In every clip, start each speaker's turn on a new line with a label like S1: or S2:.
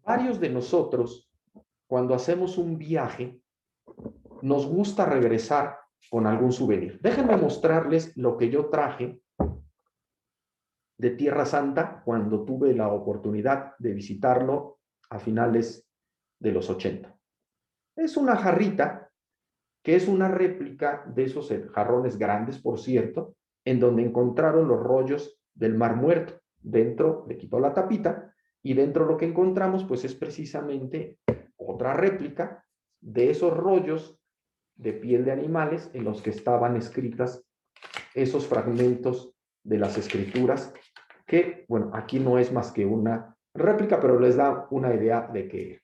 S1: Varios de nosotros, cuando hacemos un viaje, nos gusta regresar con algún souvenir. Déjenme mostrarles lo que yo traje de Tierra Santa cuando tuve la oportunidad de visitarlo a finales de los 80. Es una jarrita que es una réplica de esos jarrones grandes, por cierto, en donde encontraron los rollos del Mar Muerto. Dentro le quitó la tapita y dentro lo que encontramos pues es precisamente otra réplica de esos rollos de piel de animales en los que estaban escritas esos fragmentos de las escrituras que, bueno, aquí no es más que una réplica, pero les da una idea de que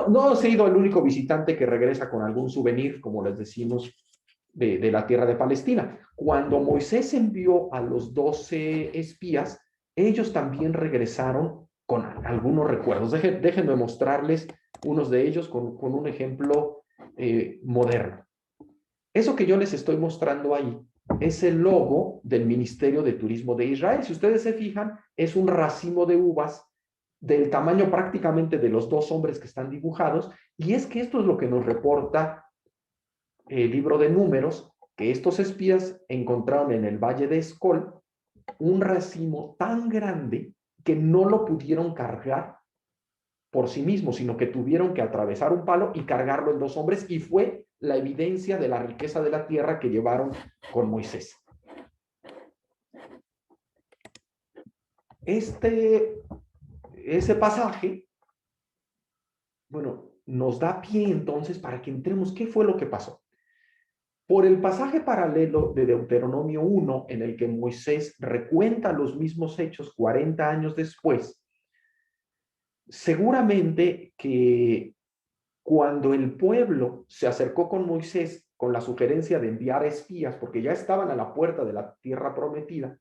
S1: no he sido el único visitante que regresa con algún souvenir, como les decimos, de la tierra de Palestina. Cuando Moisés envió a los 12 espías, ellos también regresaron con algunos recuerdos. Déjenme mostrarles unos de ellos con un ejemplo moderno. Eso que yo les estoy mostrando ahí es el logo del Ministerio de Turismo de Israel. Si ustedes se fijan, es un racimo de uvas del tamaño prácticamente de los dos hombres que están dibujados, y es que esto es lo que nos reporta el libro de Números, que estos espías encontraron en el valle de Escol un racimo tan grande que no lo pudieron cargar por sí mismos, sino que tuvieron que atravesar un palo y cargarlo en dos hombres, y fue la evidencia de la riqueza de la tierra que llevaron con Moisés. Ese pasaje, bueno, nos da pie entonces para que entremos qué fue lo que pasó. Por el pasaje paralelo de Deuteronomio 1, en el que Moisés recuenta los mismos hechos 40 años después, seguramente que cuando el pueblo se acercó con Moisés con la sugerencia de enviar espías, porque ya estaban a la puerta de la tierra prometida,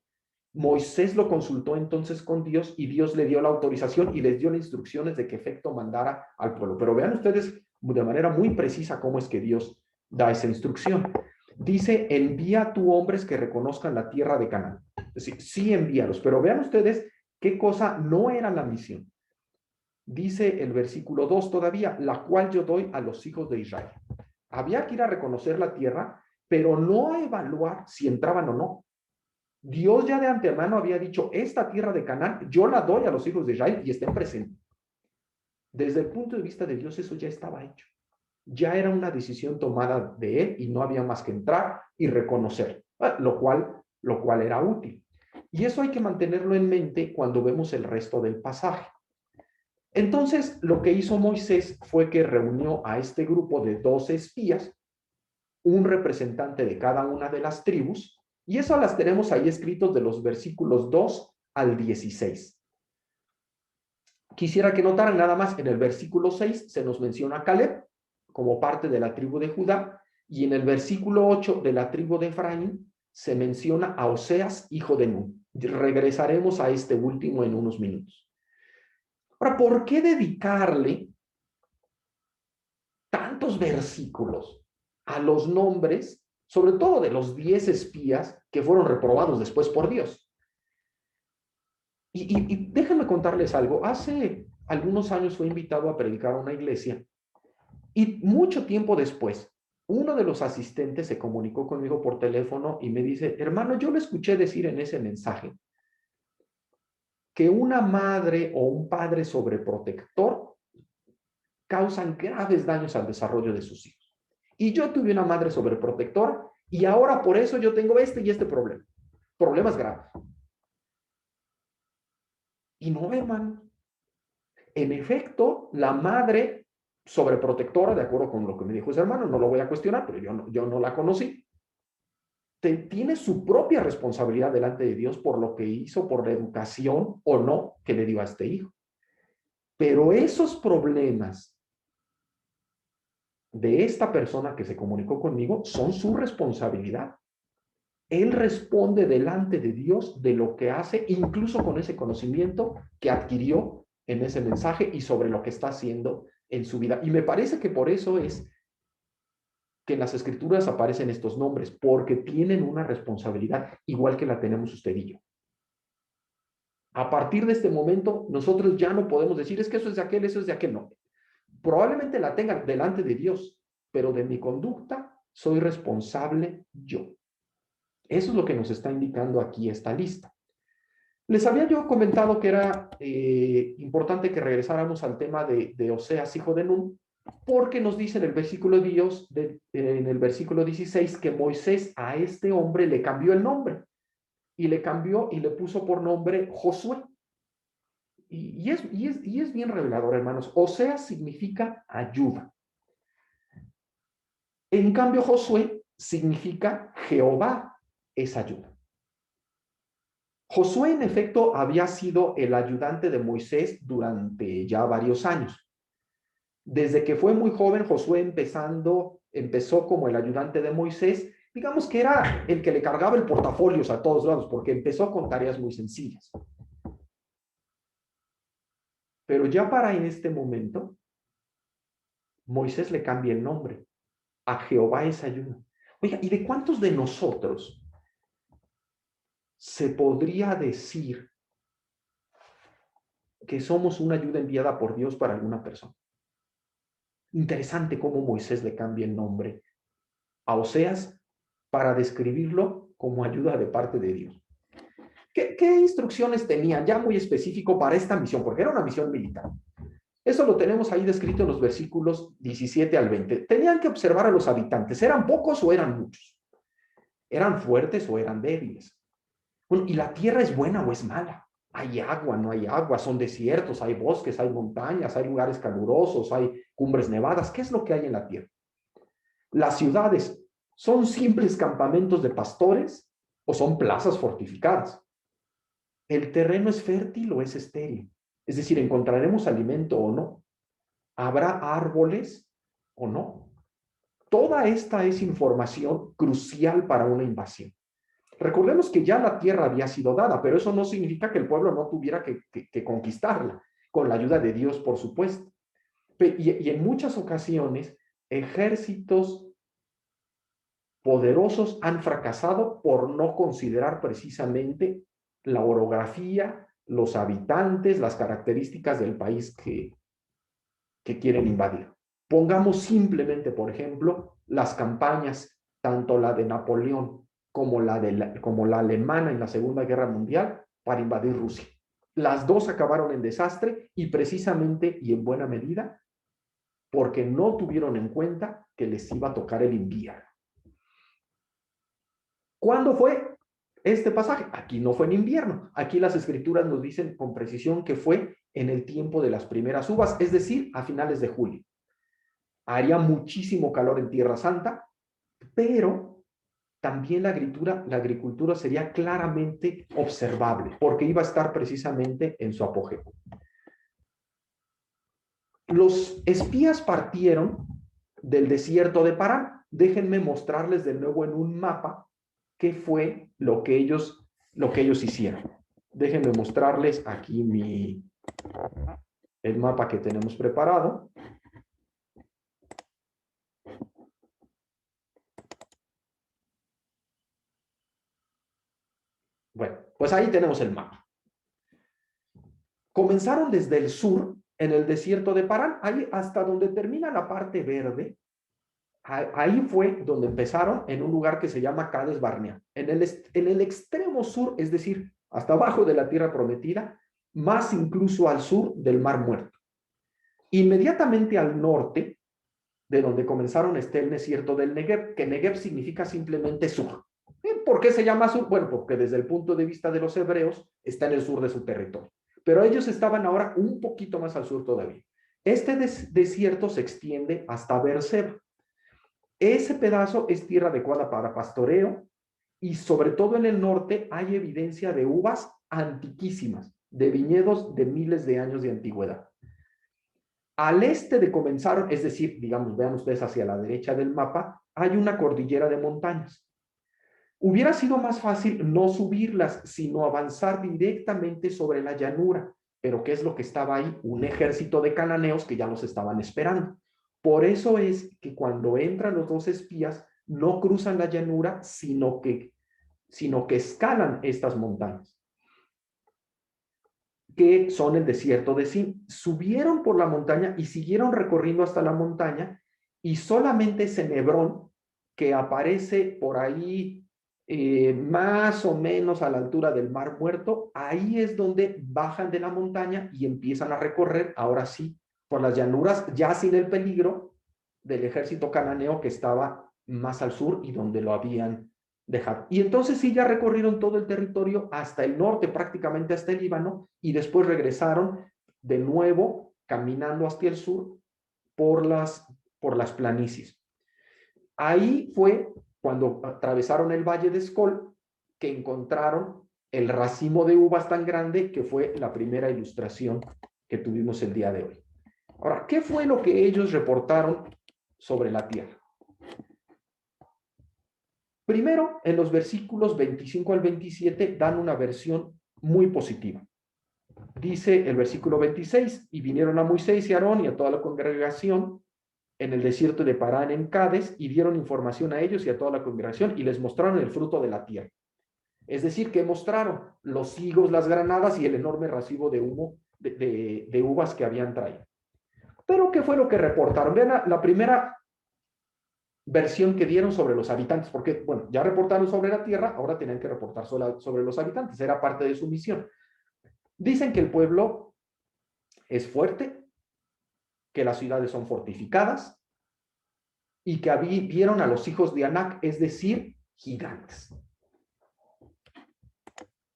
S1: Moisés lo consultó entonces con Dios y Dios le dio la autorización y les dio las instrucciones de qué efecto mandara al pueblo. Pero vean ustedes de manera muy precisa cómo es que Dios da esa instrucción. Dice, envía a tu hombres que reconozcan la tierra de Canaán. Es decir, sí envíalos, pero vean ustedes qué cosa no era la misión. Dice el versículo 2 todavía, la cual yo doy a los hijos de Israel. Había que ir a reconocer la tierra, pero no a evaluar si entraban o no. Dios ya de antemano había dicho, esta tierra de Canaán yo la doy a los hijos de Israel y estén presentes. Desde el punto de vista de Dios eso ya estaba hecho. Ya era una decisión tomada de él y no había más que entrar y reconocer, lo cual era útil. Y eso hay que mantenerlo en mente cuando vemos el resto del pasaje. Entonces, lo que hizo Moisés fue que reunió a este grupo de 12 espías, un representante de cada una de las tribus, y eso las tenemos ahí escritos de los versículos 2 al 16. Quisiera que notaran nada más, en el versículo 6 se nos menciona a Caleb como parte de la tribu de Judá, y en el versículo 8 de la tribu de Efraín se menciona a Oseas, hijo de Nun. Regresaremos a este último en unos minutos. Ahora, ¿por qué dedicarle tantos versículos a los nombres, sobre todo de los 10 espías que fueron reprobados después por Dios? Y déjenme contarles algo. Hace algunos años fui invitado a predicar a una iglesia y mucho tiempo después, uno de los asistentes se comunicó conmigo por teléfono y me dice, hermano, yo le escuché decir en ese mensaje que una madre o un padre sobreprotector causan graves daños al desarrollo de sus hijos. Y yo tuve una madre sobreprotectora y ahora por eso yo tengo este y este problema. Problemas graves. Y no, hermano. En efecto, la madre sobreprotectora, de acuerdo con lo que me dijo ese hermano, no lo voy a cuestionar, pero yo no la conocí, tiene su propia responsabilidad delante de Dios por lo que hizo, por la educación o no que le dio a este hijo. Pero esos problemas de esta persona que se comunicó conmigo son su responsabilidad. Él responde delante de Dios de lo que hace, incluso con ese conocimiento que adquirió en ese mensaje y sobre lo que está haciendo en su vida. Y me parece que por eso es que en las escrituras aparecen estos nombres, porque tienen una responsabilidad igual que la tenemos usted y yo. A partir de este momento, nosotros ya no podemos decir, es que eso es de aquel, eso es de aquel, no. Probablemente la tengan delante de Dios, pero de mi conducta soy responsable yo. Eso es lo que nos está indicando aquí esta lista. Les había yo comentado que era importante que regresáramos al tema de Oseas, hijo de Nun, porque nos dice en el versículo Dios, en el versículo 16, que Moisés a este hombre le cambió el nombre y le cambió y le puso por nombre Josué. Y es bien revelador, hermanos. Oseas significa ayuda. En cambio, Josué significa Jehová es ayuda. Josué, en efecto, había sido el ayudante de Moisés durante ya varios años. Desde que fue muy joven, Josué empezó como el ayudante de Moisés. Digamos que era el que le cargaba el portafolios a todos lados, porque empezó con tareas muy sencillas. Pero ya para en este momento, Moisés le cambia el nombre. A Jehová es ayuda. Oiga, ¿y de cuántos de nosotros se podría decir que somos una ayuda enviada por Dios para alguna persona? Interesante cómo Moisés le cambia el nombre a Oseas para describirlo como ayuda de parte de Dios. ¿Qué instrucciones tenía ya muy específico para esta misión? Porque era una misión militar. Eso lo tenemos ahí descrito en los versículos 17 al 20. Tenían que observar a los habitantes. ¿Eran pocos o eran muchos? ¿Eran fuertes o eran débiles? Bueno, ¿y la tierra es buena o es mala? Hay agua, no hay agua, son desiertos, hay bosques, hay montañas, hay lugares calurosos, hay cumbres nevadas. ¿Qué es lo que hay en la tierra? Las ciudades, ¿son simples campamentos de pastores o son plazas fortificadas? ¿El terreno es fértil o es estéril? Es decir, ¿encontraremos alimento o no? ¿Habrá árboles o no? Toda esta es información crucial para una invasión. Recordemos que ya la tierra había sido dada, pero eso no significa que el pueblo no tuviera que conquistarla, con la ayuda de Dios, por supuesto. Y en muchas ocasiones, ejércitos poderosos han fracasado por no considerar precisamente la orografía, los habitantes, las características del país que quieren invadir. Pongamos simplemente, por ejemplo, las campañas, tanto la de Napoleón como como la alemana en la Segunda Guerra Mundial, para invadir Rusia. Las dos acabaron en desastre y precisamente y en buena medida porque no tuvieron en cuenta que les iba a tocar el invierno. ¿Cuándo fue este pasaje? Aquí no fue en invierno. Aquí las escrituras nos dicen con precisión que fue en el tiempo de las primeras uvas, es decir, a finales de julio. Haría muchísimo calor en Tierra Santa, pero también la agricultura sería claramente observable, porque iba a estar precisamente en su apogeo. Los espías partieron del desierto de Parán. Déjenme mostrarles de nuevo en un mapa qué fue lo que ellos hicieron. Déjenme mostrarles aquí el mapa que tenemos preparado. Bueno, pues ahí tenemos el mapa. Comenzaron desde el sur, en el desierto de Parán, ahí hasta donde termina la parte verde. Ahí fue donde empezaron en un lugar que se llama Cades Barnea. En el extremo sur, es decir, hasta abajo de la tierra prometida, más incluso al sur del Mar Muerto. Inmediatamente al norte, de donde comenzaron, está el desierto del Negev, que Negev significa simplemente sur. ¿Por qué se llama sur? Bueno, porque desde el punto de vista de los hebreos está en el sur de su territorio. Pero ellos estaban ahora un poquito más al sur todavía. Este desierto se extiende hasta Beerseba. Ese pedazo es tierra adecuada para pastoreo y sobre todo en el norte hay evidencia de uvas antiquísimas, de viñedos de miles de años de antigüedad. Al este de comenzaron, es decir, digamos, vean ustedes hacia la derecha del mapa, hay una cordillera de montañas. Hubiera sido más fácil no subirlas, sino avanzar directamente sobre la llanura. Pero ¿qué es lo que estaba ahí? Un ejército de cananeos que ya los estaban esperando. Por eso es que cuando entran los dos espías, no cruzan la llanura, sino que escalan estas montañas. que son el desierto de Sin. Subieron por la montaña y siguieron recorriendo hasta la montaña, y solamente es en Hebrón, que aparece por ahí más o menos a la altura del Mar Muerto. Ahí es donde bajan de la montaña y empiezan a recorrer, ahora sí, por las llanuras, ya sin el peligro del ejército cananeo que estaba más al sur y donde lo habían dejado. Y entonces sí, ya recorrieron todo el territorio hasta el norte, prácticamente hasta el Líbano, y después regresaron de nuevo caminando hacia el sur por las planicies. Ahí fue cuando atravesaron el valle de Escol que encontraron el racimo de uvas tan grande, que fue la primera ilustración que tuvimos el día de hoy. Ahora, ¿qué fue lo que ellos reportaron sobre la tierra? Primero, en los versículos 25 al 27 dan una versión muy positiva. Dice el versículo 26, y vinieron a Moisés y a Aarón y a toda la congregación en el desierto de Parán en Cades, y dieron información a ellos y a toda la congregación, y les mostraron el fruto de la tierra. Es decir, que mostraron los higos, las granadas y el enorme racimo de humo de uvas que habían traído. Pero ¿qué fue lo que reportaron? Vean la primera versión que dieron sobre los habitantes, porque, bueno, ya reportaron sobre la tierra, ahora tenían que reportar sobre los habitantes, era parte de su misión. Dicen que el pueblo es fuerte, que las ciudades son fortificadas y que vieron a los hijos de Anac, es decir, gigantes.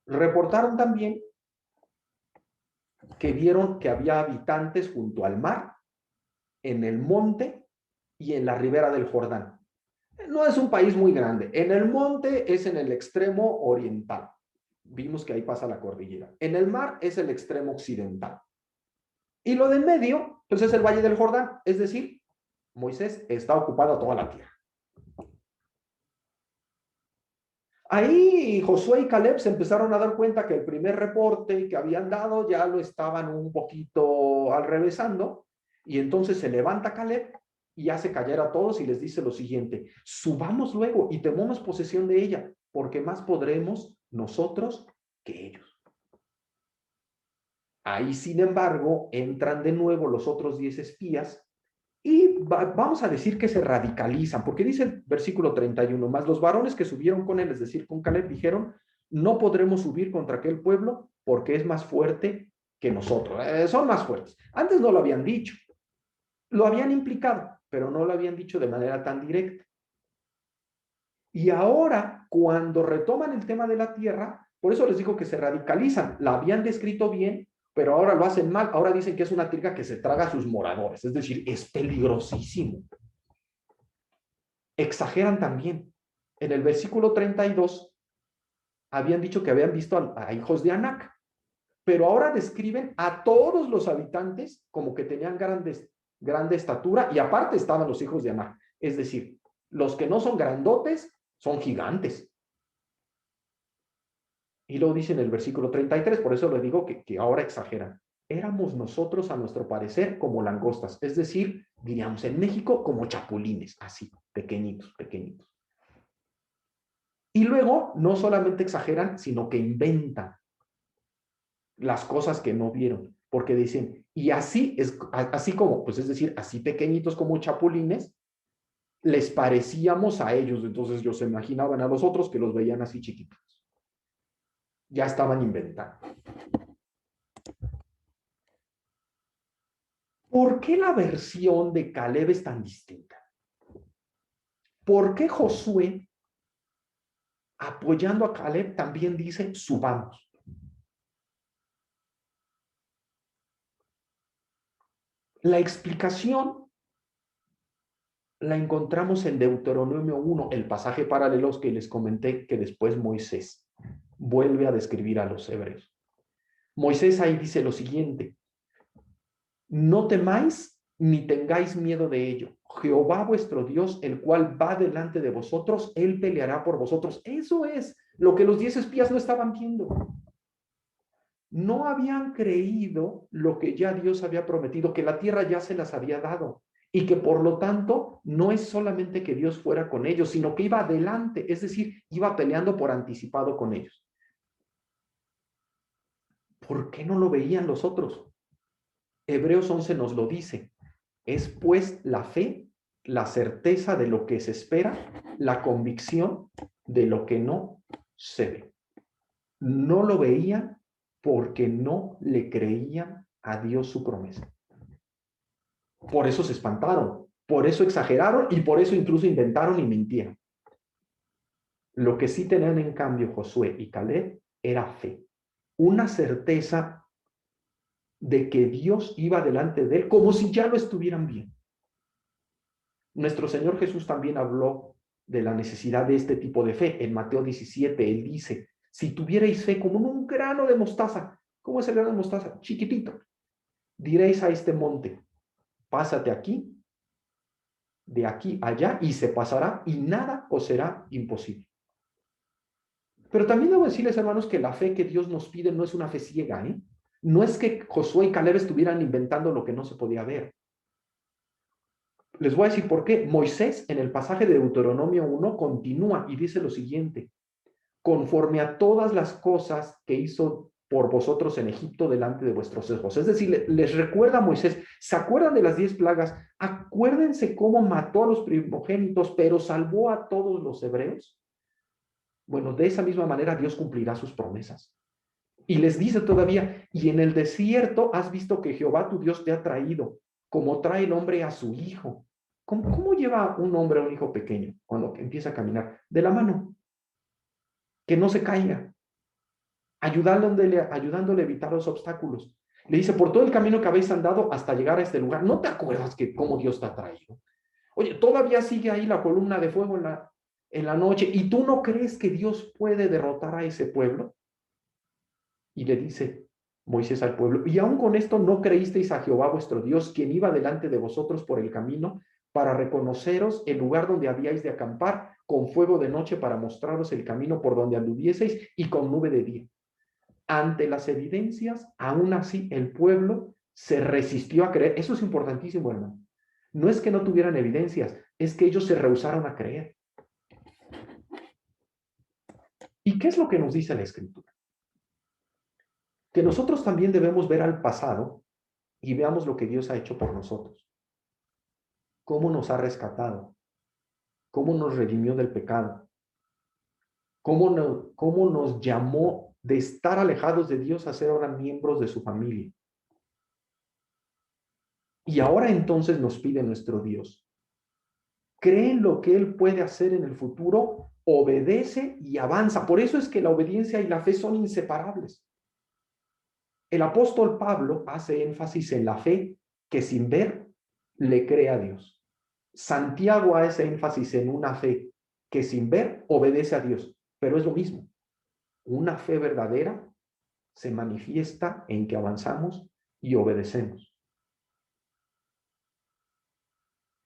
S1: Reportaron también que vieron que había habitantes junto al mar, en el monte y en la ribera del Jordán. No es un país muy grande. En el monte es en el extremo oriental. Vimos que ahí pasa la cordillera. En el mar es el extremo occidental. Y lo de en medio, pues es el valle del Jordán. Es decir, Moisés está ocupado toda la tierra. Ahí Josué y Caleb se empezaron a dar cuenta que el primer reporte que habían dado ya lo estaban un poquito alrevesando, y entonces se levanta Caleb y hace callar a todos y les dice lo siguiente: subamos luego y tomemos posesión de ella, porque más podremos nosotros que ellos. Ahí, sin embargo, entran de nuevo los otros 10 espías y vamos a decir que se radicalizan, porque dice el versículo 31, más los varones que subieron con él, es decir, con Caleb, dijeron: no podremos subir contra aquel pueblo porque es más fuerte que nosotros. Son más fuertes. Antes no lo habían dicho, lo habían implicado, pero no lo habían dicho de manera tan directa. Y ahora, cuando retoman el tema de la tierra, por eso les digo que se radicalizan. La habían descrito bien, pero ahora lo hacen mal. Ahora dicen que es una tierra que se traga a sus moradores, es decir, es peligrosísimo. Exageran también. En el versículo 32 habían dicho que habían visto a hijos de Anac, pero ahora describen a todos los habitantes como que tenían grande estatura, y aparte estaban los hijos de Anac. Es decir, los que no son grandotes son gigantes. Y luego dice en el versículo 33, por eso les digo que ahora exageran: éramos nosotros, a nuestro parecer, como langostas, es decir, diríamos en México como chapulines, así, pequeñitos, pequeñitos. Y luego no solamente exageran, sino que inventan las cosas que no vieron, porque dicen, y así como, pues es decir, así pequeñitos como chapulines, les parecíamos a ellos. Entonces ellos se imaginaban a los otros que los veían así chiquitos. Ya estaban inventando. ¿Por qué la versión de Caleb es tan distinta? ¿Por qué Josué, apoyando a Caleb, también dice subamos? La explicación la encontramos en Deuteronomio 1, el pasaje paralelo que les comenté, que después Moisés vuelve a describir a los hebreos. Moisés ahí dice lo siguiente: no temáis ni tengáis miedo de ello. Jehová vuestro Dios, el cual va delante de vosotros, él peleará por vosotros. Eso es lo que los 10 espías no estaban viendo. No habían creído lo que ya Dios había prometido, que la tierra ya se las había dado, y que por lo tanto no es solamente que Dios fuera con ellos, sino que iba adelante, es decir, iba peleando por anticipado con ellos. ¿Por qué no lo veían los otros? Hebreos 11 nos lo dice. Es pues la fe, la certeza de lo que se espera, la convicción de lo que no se ve. No lo veían porque no le creían a Dios su promesa. Por eso se espantaron, por eso exageraron y por eso incluso inventaron y mintieron. Lo que sí tenían en cambio Josué y Caleb era fe, una certeza de que Dios iba delante de él como si ya lo estuvieran viendo. Nuestro Señor Jesús también habló de la necesidad de este tipo de fe. En Mateo 17, Él dice, si tuvierais fe como en un grano de mostaza, ¿cómo es el grano de mostaza? Chiquitito. Diréis a este monte, pásate aquí, de aquí allá, y se pasará, y nada os será imposible. Pero también debo decirles, hermanos, que la fe que Dios nos pide no es una fe ciega, ¿eh? No es que Josué y Caleb estuvieran inventando lo que no se podía ver. Les voy a decir por qué. Moisés, en el pasaje de Deuteronomio 1, continúa y dice lo siguiente: conforme a todas las cosas que hizo por vosotros en Egipto delante de vuestros ojos. Es decir, les recuerda a Moisés, ¿se acuerdan de las 10 plagas? Acuérdense cómo mató a los primogénitos, pero salvó a todos los hebreos. Bueno, de esa misma manera Dios cumplirá sus promesas. Y les dice todavía, y en el desierto has visto que Jehová tu Dios te ha traído, como trae el hombre a su hijo. ¿Cómo lleva un hombre a un hijo pequeño cuando empieza a caminar? De la mano, que no se caiga, ayudándole a evitar los obstáculos. Le dice, por todo el camino que habéis andado hasta llegar a este lugar, ¿no te acuerdas que cómo Dios te ha traído? Oye, todavía sigue ahí la columna de fuego en la noche, ¿y tú no crees que Dios puede derrotar a ese pueblo? Y le dice Moisés al pueblo, y aún con esto no creísteis a Jehová vuestro Dios, quien iba delante de vosotros por el camino, para reconoceros el lugar donde habíais de acampar, con fuego de noche para mostraros el camino por donde anduvieseis, y con nube de día. Ante las evidencias, aún así el pueblo se resistió a creer. Eso es importantísimo, hermano. No es que no tuvieran evidencias, es que ellos se rehusaron a creer. ¿Y qué es lo que nos dice la Escritura? Que nosotros también debemos ver al pasado y veamos lo que Dios ha hecho por nosotros. Cómo nos ha rescatado, cómo nos redimió del pecado, cómo nos llamó de estar alejados de Dios a ser ahora miembros de su familia. Y ahora entonces nos pide nuestro Dios: cree en lo que Él puede hacer en el futuro, obedece y avanza. Por eso es que la obediencia y la fe son inseparables. El apóstol Pablo hace énfasis en la fe que sin ver le cree a Dios. Santiago hace énfasis en una fe que sin ver obedece a Dios, pero es lo mismo. Una fe verdadera se manifiesta en que avanzamos y obedecemos.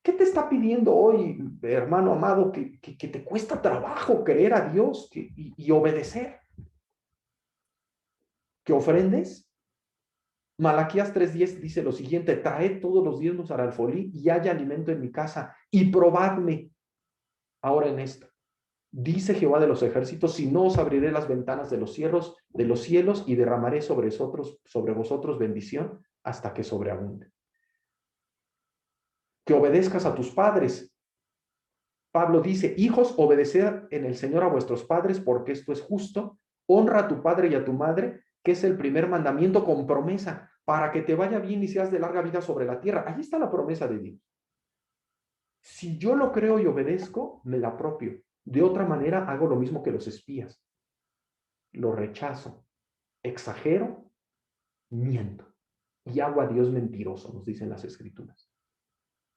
S1: ¿Qué te está pidiendo hoy, hermano amado, que te cuesta trabajo creer a Dios y obedecer? ¿Que ofrendes? Malaquías 3:10 dice lo siguiente: traed todos los diezmos al alfolí y haya alimento en mi casa, y probadme ahora en esto. Dice Jehová de los ejércitos: si no, os abriré las ventanas de los cielos y derramaré sobre vosotros bendición hasta que sobreabunde. Que obedezcas a tus padres. Pablo dice: hijos, obedeced en el Señor a vuestros padres, porque esto es justo. Honra a tu padre y a tu madre, que es el primer mandamiento con promesa, para que te vaya bien y seas de larga vida sobre la tierra. Ahí está la promesa de Dios. Si yo lo creo y obedezco, me la apropio. De otra manera, hago lo mismo que los espías. Lo rechazo, exagero, miento y hago a Dios mentiroso, nos dicen las Escrituras.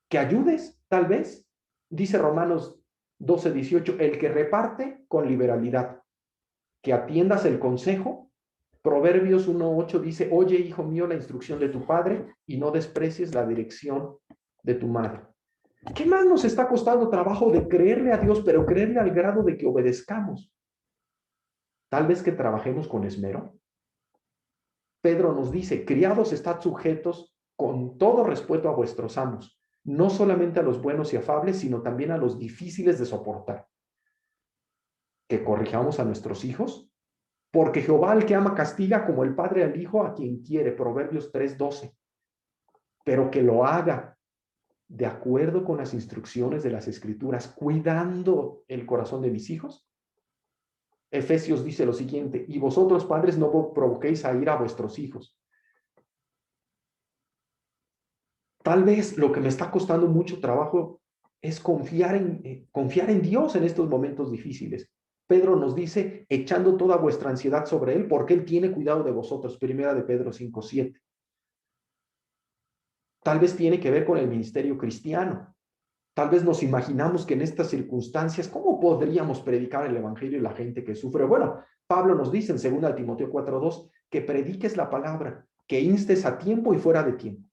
S1: Que ayudes, tal vez, dice Romanos 12:18, el que reparte con liberalidad, que atiendas el consejo. Proverbios 1:8 dice: oye, hijo mío, la instrucción de tu padre y no desprecies la dirección de tu madre. ¿Qué más nos está costando trabajo de creerle a Dios, pero creerle al grado de que obedezcamos? Tal vez que trabajemos con esmero. Pedro nos dice: criados, estad sujetos con todo respeto a vuestros amos, no solamente a los buenos y afables, sino también a los difíciles de soportar. Que corrijamos a nuestros hijos, Porque Jehová al que ama castiga como el padre al hijo a quien quiere, Proverbios 3:12. Pero que lo haga de acuerdo con las instrucciones de las Escrituras, cuidando el corazón de mis hijos. Efesios dice lo siguiente: y vosotros padres no provoquéis a ira a vuestros hijos. Tal vez lo que me está costando mucho trabajo es confiar en Dios en estos momentos difíciles. Pedro nos dice, echando toda vuestra ansiedad sobre Él, porque Él tiene cuidado de vosotros. Primera de Pedro 5:7. Tal vez tiene que ver con el ministerio cristiano. Tal vez nos imaginamos que en estas circunstancias, ¿cómo podríamos predicar el evangelio a la gente que sufre? Bueno, Pablo nos dice en 2 Timoteo 4:2 que prediques la palabra, que instes a tiempo y fuera de tiempo.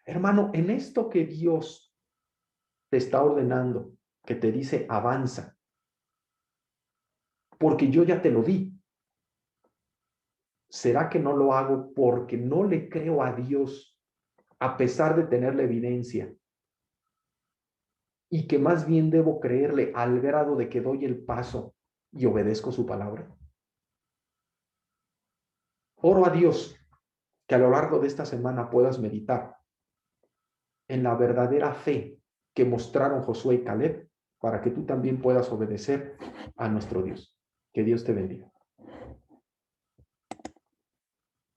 S1: Hermano, en esto que Dios te está ordenando, que te dice avanza, porque yo ya te lo di, ¿será que no lo hago porque no le creo a Dios a pesar de tener la evidencia? Y que más bien debo creerle al grado de que doy el paso y obedezco su palabra. Oro a Dios que a lo largo de esta semana puedas meditar en la verdadera fe que mostraron Josué y Caleb para que tú también puedas obedecer a nuestro Dios. Que Dios te bendiga.